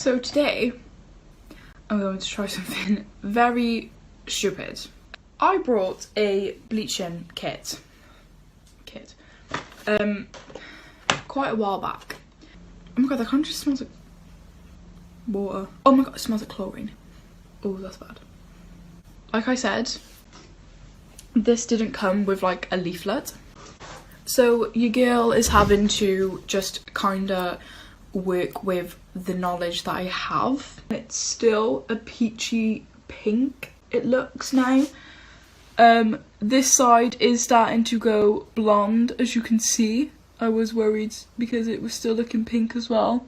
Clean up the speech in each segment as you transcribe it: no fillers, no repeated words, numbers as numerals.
So today, I'm going to try something very stupid. I brought a bleaching kit quite a while back. Oh my god, that kind of just smells like water. Oh my god, it smells like chlorine. Oh, that's bad. Like I said, this didn't come with like a leaflet. So your girl is having to just kinda work with the knowledge that I have. It's still a peachy pink, it looks now. This side is starting to go blonde, as you can see. I was worried because it was still looking pink as well.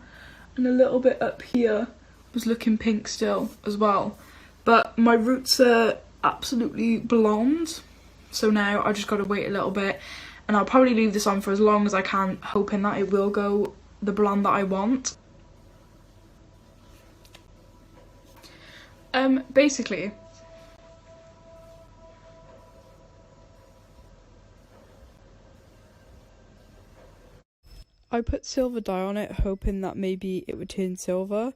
And a little bit up here was looking pink still as well. But my roots are absolutely blonde. So now I just gotta wait a little bit. And I'll probably leave this on for as long as I can, hoping that it will go the blonde that I want. Basically, I put silver dye on it, hoping that maybe it would turn silver,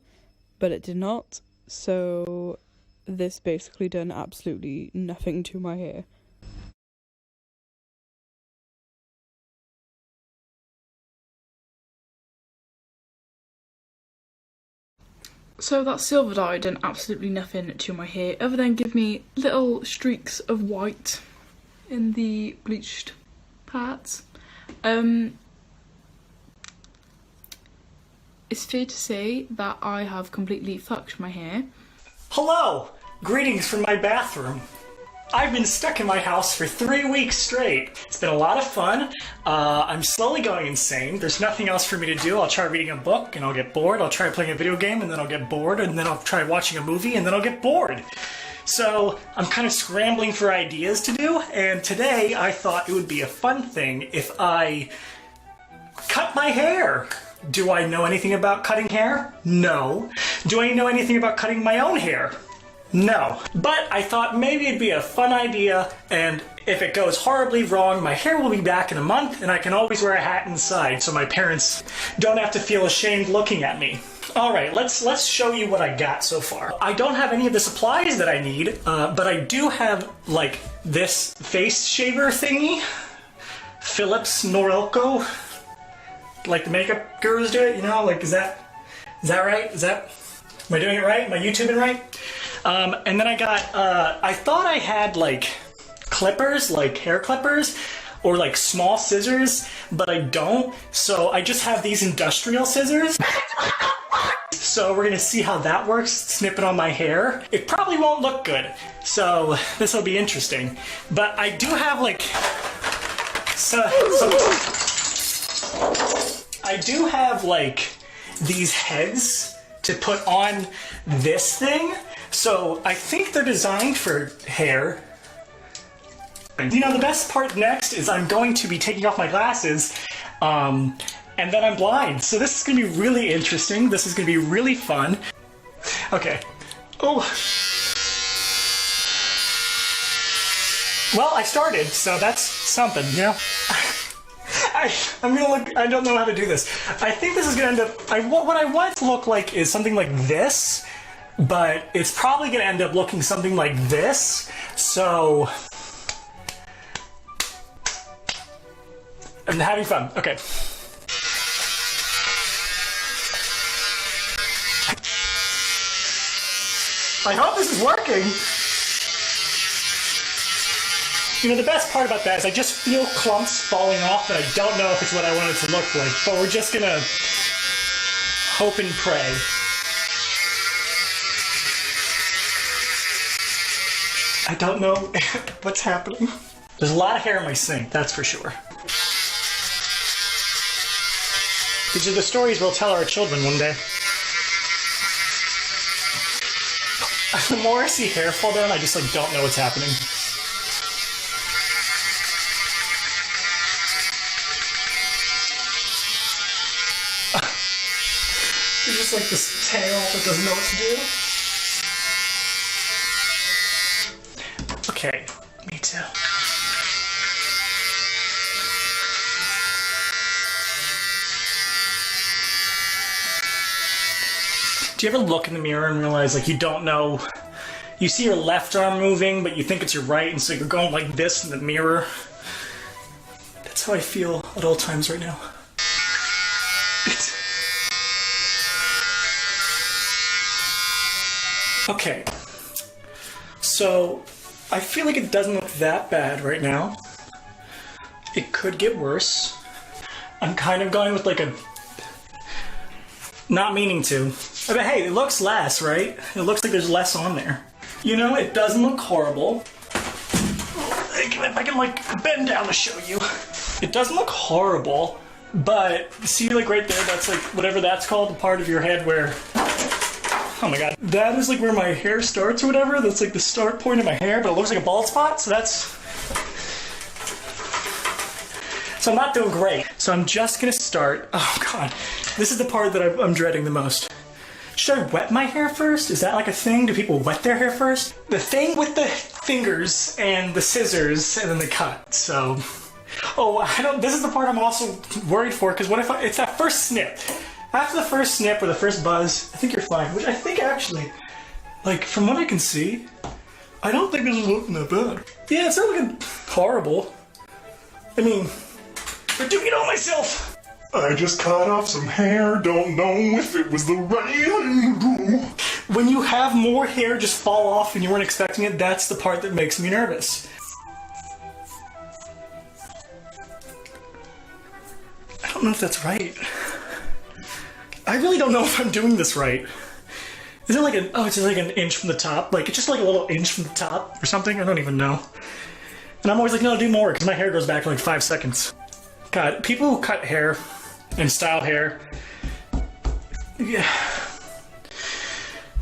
but it did not. So this basically done absolutely nothing to my hair. So that silver dye done absolutely nothing to my hair, other than give me little streaks of white in the bleached parts. It's fair to say that I have completely fucked my hair. Hello! Greetings from my bathroom. I've been stuck in my house for 3 weeks straight. It's been a lot of fun. I'm slowly going insane. There's nothing else for me to do. I'll try reading a book and I'll get bored. I'll try playing a video game and then I'll get bored. And then I'll try watching a movie and then I'll get bored. So I'm kind of scrambling for ideas to do. And today I thought it would be a fun thing if I cut my hair. Do I know anything about cutting hair? No. Do I know anything about cutting my own hair? No. But I thought maybe it'd be a fun idea, and if it goes horribly wrong, my hair will be back in a month, and I can always wear a hat inside so my parents don't have to feel ashamed looking at me. Alright, let's show you what I got so far. I don't have any of the supplies that I need, but I do have, like, this face shaver thingy. Philips Norelco. Like the makeup gurus do it, you know? Like, is that right? Am I doing it right? Am I YouTubing right? And then I got, I thought I had like clippers, like hair clippers, or like small scissors, but I don't. So I just have these industrial scissors. So we're gonna see how that works, snip it on my hair. It probably won't look good, so this will be interesting. But I do have like, I do have like these heads to put on this thing. So I think they're designed for hair. You know, the best part next is I'm going to be taking off my glasses, and then I'm blind. So this is gonna be really interesting. This is gonna be really fun. Okay. Oh. Well, I started, so that's something, you know? I'm gonna look, I don't know how to do this. I think this is gonna end up, what I want it to look like is something like this, but it's probably gonna end up looking something like this, so I'm having fun. Okay. I hope this is working. You know, the best part about that is I just feel clumps falling off, and I don't know if it's what I want it to look like, but we're just gonna hope and pray. I don't know what's happening. There's a lot of hair in my sink, that's for sure. These are the stories we'll tell our children one day. The more I see hair fall down, I just like don't know what's happening. There's just like this tail that doesn't know what to do. Okay, me too. Do you ever look in the mirror and realize like you don't know? You see your left arm moving, but you think it's your right, and so you're going like this in the mirror. That's how I feel at all times right now. Okay. So, I feel like it doesn't look that bad right now. It could get worse. I'm kind of going with like a... Not meaning to. But hey, it looks less, right? It looks like there's less on there. You know, it doesn't look horrible. If I can like bend down to show you. It doesn't look horrible, but see like right there, that's like whatever that's called, the part of your head where... Oh my god. That is like where my hair starts or whatever. That's like the start point of my hair, but it looks like a bald spot, so that's... So I'm not doing great. So I'm just gonna start... Oh god. This is the part that I'm dreading the most. Should I wet my hair first? Is that like a thing? Do people wet their hair first? The thing with the fingers and the scissors and then the cut, so... Oh, I don't... This is the part I'm also worried for, because what if it's that first snip? After the first snip or the first buzz, I think you're fine. Which I think actually, like, from what I can see, I don't think this is looking that bad. Yeah, it's not looking horrible. I mean, I'm doing it all myself. I just cut off some hair, don't know if it was the right thing to do. When you have more hair just fall off and you weren't expecting it, that's the part that makes me nervous. I don't know if that's right. I really don't know if I'm doing this right. Is it like an, oh, it's just like an inch from the top? Like, it's just like a little inch from the top or something? I don't even know. And I'm always like, no, do more, because my hair goes back in like 5 seconds. God, people who cut hair and style hair, yeah.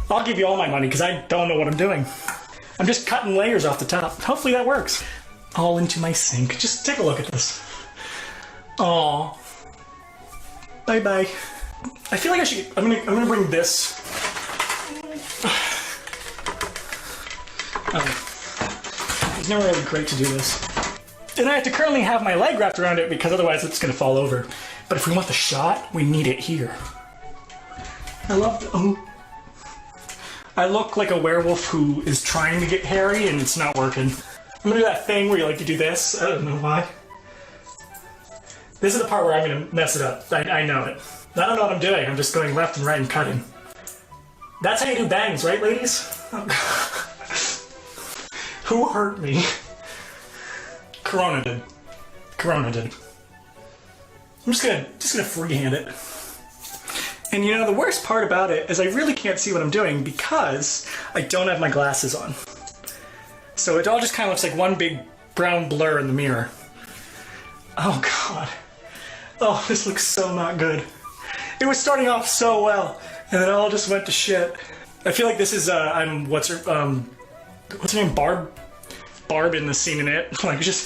I'll give you all my money, because I don't know what I'm doing. I'm just cutting layers off the top. Hopefully that works. All into my sink. Just take a look at this. Aww. Bye-bye. I feel like I should. I'm gonna bring this. Oh, it's never really great to do this. And I have to currently have my leg wrapped around it because otherwise it's gonna fall over. But if we want the shot, we need it here. I love the, oh. I look like a werewolf who is trying to get hairy and it's not working. I'm gonna do that thing where you like to do this. I don't know why. This is the part where I'm gonna mess it up. I know it. I don't know what I'm doing. I'm just going left and right and cutting. That's how you do bangs, right, ladies? Oh, who hurt me? Corona did. Corona did. I'm just gonna freehand it. And you know, the worst part about it is I really can't see what I'm doing because I don't have my glasses on. So it all just kind of looks like one big brown blur in the mirror. Oh god. Oh, this looks so not good. It was starting off so well, and then it all just went to shit. I feel like this is, what's her name? Barb in the scene in it. Like, just...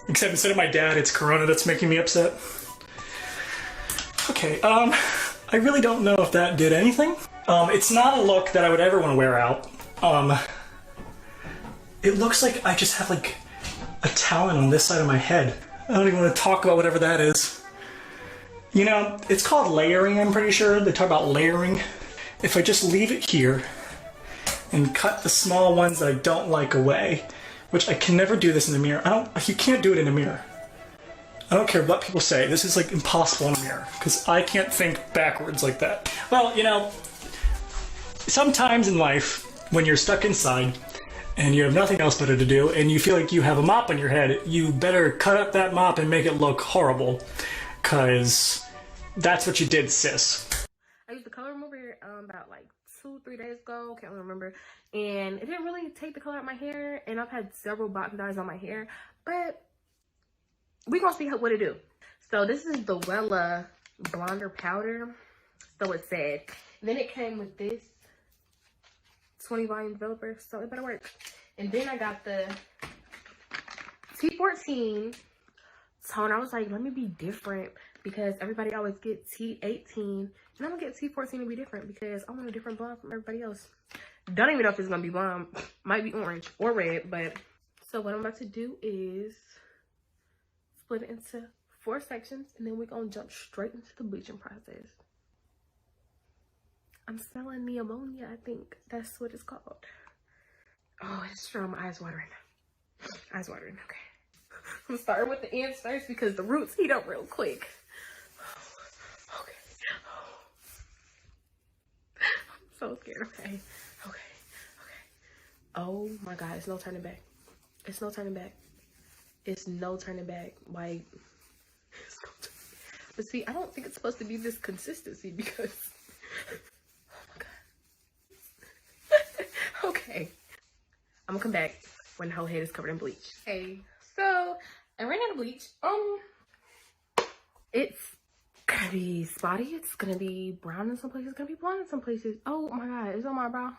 Except instead of my dad, it's Corona that's making me upset. Okay, I really don't know if that did anything. It's not a look that I would ever want to wear out. It looks like I just have, like, a talon on this side of my head. I don't even want to talk about whatever that is. You know, it's called layering, I'm pretty sure. They talk about layering. If I just leave it here and cut the small ones that I don't like away, which I can never do this in the mirror. You can't do it in a mirror. I don't care what people say. This is like impossible in a mirror because I can't think backwards like that. Well, you know, sometimes in life when you're stuck inside and you have nothing else better to do and you feel like you have a mop on your head, you better cut up that mop and make it look horrible. Cause that's what you did, sis. I used the color remover about like 2-3 days ago, can't remember, and it didn't really take the color out of my hair, and I've had several box dyes on my hair, but we're gonna see what it do. So this is the Wella blonder powder, so it said. Then it came with this 20 volume developer, so it better work. And then I got the T14 tone. I was like, let me be different because everybody always gets T18, and I'm gonna get T14 to be different because I want a different blonde from everybody else. Don't even know if it's gonna be blonde. Might be orange or red, but so what I'm about to do is split it into 4 sections, and then we're gonna jump straight into the bleaching process. I'm smelling the ammonia. I think that's what it's called. Oh, it's from my eyes watering. Eyes watering. Okay. I'm starting with the ends first because the roots heat up real quick. Okay. I'm so scared. Okay. Oh my God, it's no turning back. It's no turning back. It's no turning back. Like, it's no turning back. But see, I don't think it's supposed to be this consistency because, oh my God. Okay. I'm gonna come back when the whole head is covered in bleach. Okay, so I ran out of bleach. It's gonna be spotty. It's gonna be brown in some places. It's gonna be blonde in some places. Oh my God, it's on my brow.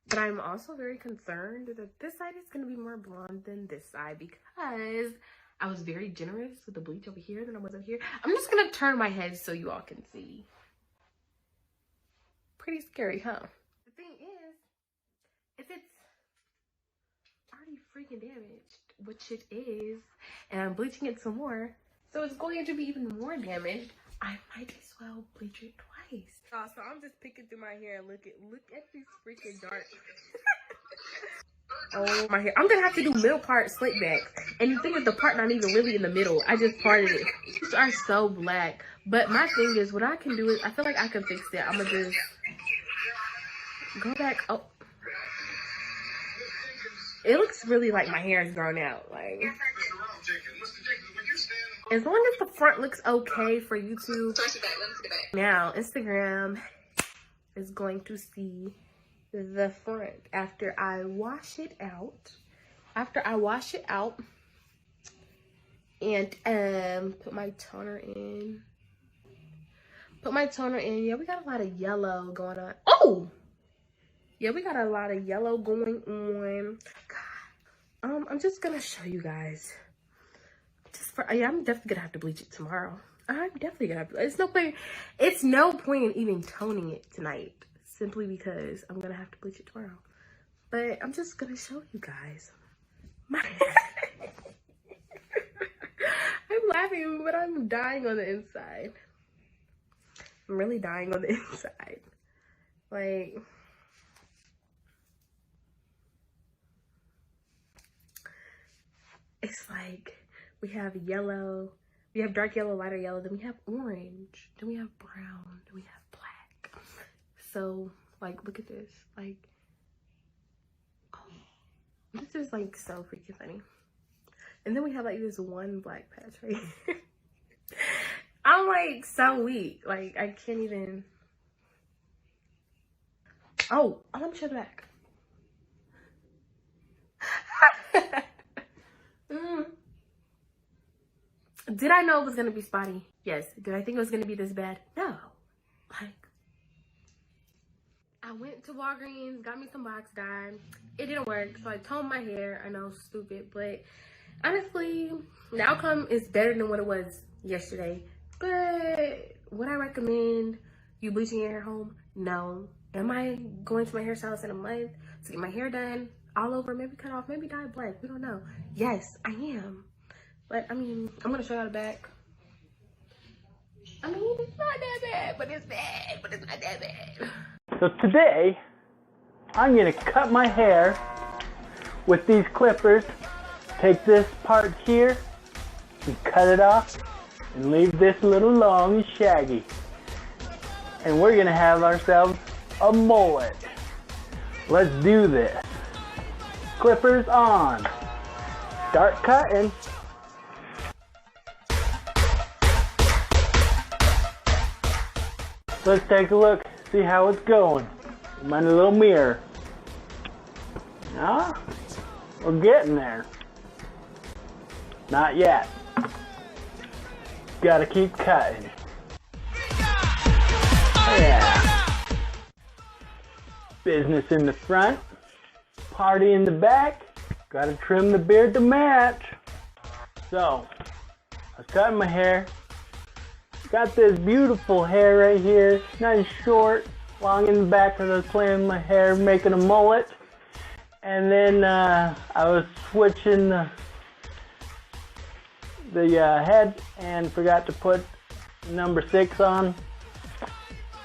But I'm also very concerned that this side is going to be more blonde than this side because I was very generous with the bleach over here than I was over here. I'm just going to turn my head so you all can see. Pretty scary, huh? The thing is, if it's already freaking damaged, which it is, and I'm bleaching it some more, so it's going to be even more damaged, I might as well bleach it twice. So I'm just picking through my hair and look at these freaking dark. Oh, my hair. I'm gonna have to do middle part slick back. And the thing is, the part not even really in the middle. I just parted it. These are so black. But my thing is, what I can do is, I feel like I can fix that. I'm gonna just go back. Oh, it looks really like my hair is grown out. Like, as long as the front looks okay for YouTube. Now, Instagram is going to see the front after I wash it out. After I wash it out and put my toner in. Yeah, we got a lot of yellow going on. Oh! Yeah, we got a lot of yellow going on. God. I'm just gonna show you guys. Yeah, I'm definitely gonna have to bleach it tomorrow. I'm definitely gonna have to. It's no point in even toning it tonight, simply because I'm gonna have to bleach it tomorrow. But I'm just gonna show you guys. I'm laughing, but I'm dying on the inside. I'm really dying on the inside. Like, it's like we have yellow, we have dark yellow, lighter yellow, then we have orange, then we have brown, then we have black. So, like, look at this. Like, oh, this is like so freaking funny. And then we have like this one black patch right here. I'm like so weak. Like, I can't even. Oh, let me show the back. Did I know it was gonna be spotty? Yes. Did I think it was gonna be this bad? No. Like, I went to Walgreens, got me some box dye. It didn't work, so I toned my hair. I know, stupid, but honestly, the outcome is better than what it was yesterday. But would I recommend you bleaching your hair home? No. Am I going to my hairstylist in a month to get my hair done all over, maybe cut off, maybe dye black? We don't know. Yes, I am. But I mean, I'm gonna show you the back. I mean, it's not that bad, but it's bad, but it's not that bad. So today, I'm gonna cut my hair with these clippers. Take this part here and cut it off and leave this little long and shaggy. And we're gonna have ourselves a mullet. Let's do this. Clippers on. Start cutting. Let's take a look, see how it's going. My little mirror. Ah, we're getting there. Not yet. Gotta keep cutting. Yeah. Business in the front, party in the back. Gotta trim the beard to match. So, I was cutting my hair. Got this beautiful hair right here, nice short, long in the back because I was playing with my hair, making a mullet. And then I was switching the head and forgot to put number 6 on.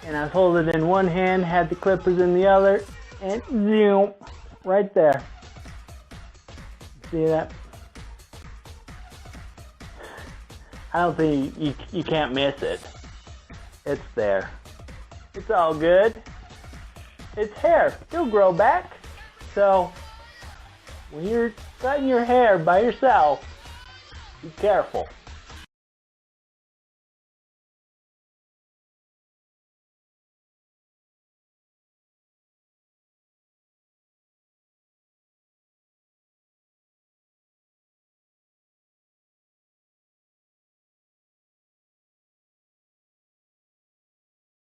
and I was holding it in one hand, had the clippers in the other, and zoom, right there. See that? I don't think you can't miss it. It's there. It's all good. It's hair. It'll grow back. So when you're cutting your hair by yourself, be careful.